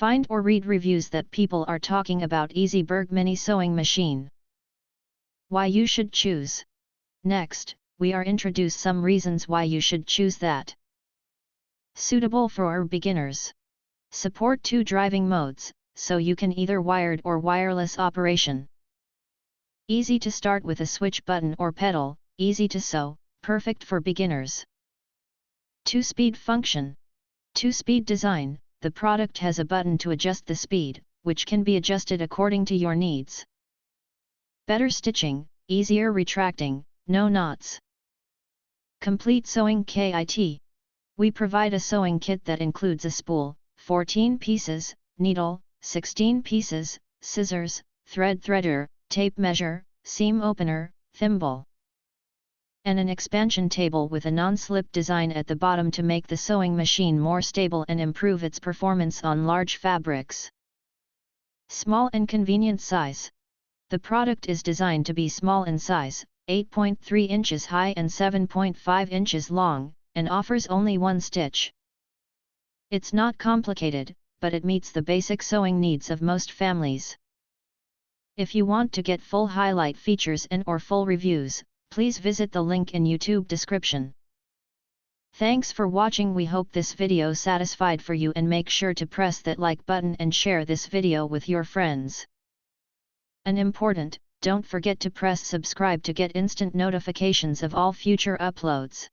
Find or read reviews that people are talking about EASYBERG Mini Sewing Machine. Why you should choose. Next, we are introduce some reasons why you should choose that. Suitable for our beginners. Support 2 driving modes, so you can either wired or wireless operation. Easy to start with a switch button or pedal, easy to sew, perfect for beginners. 2-speed function. 2-speed design. The product has a button to adjust the speed, which can be adjusted according to your needs. Better stitching, easier retracting, no knots. Complete sewing kit. We provide a sewing kit that includes a spool, 14 pieces, needle, 16 pieces, scissors, threader, tape measure, seam opener, thimble, and an expansion table with a non-slip design at the bottom to make the sewing machine more stable and improve its performance on large fabrics. Small and convenient size. The product is designed to be small in size, 8.3 inches high and 7.5 inches long, and offers only 1 stitch. It's not complicated, but it meets the basic sewing needs of most families. If you want to get full highlight features and/or full reviews, please visit the link in YouTube description. Thanks for watching. We hope this video satisfied for you, and make sure to press that like button and share this video with your friends. And important, don't forget to press subscribe to get instant notifications of all future uploads.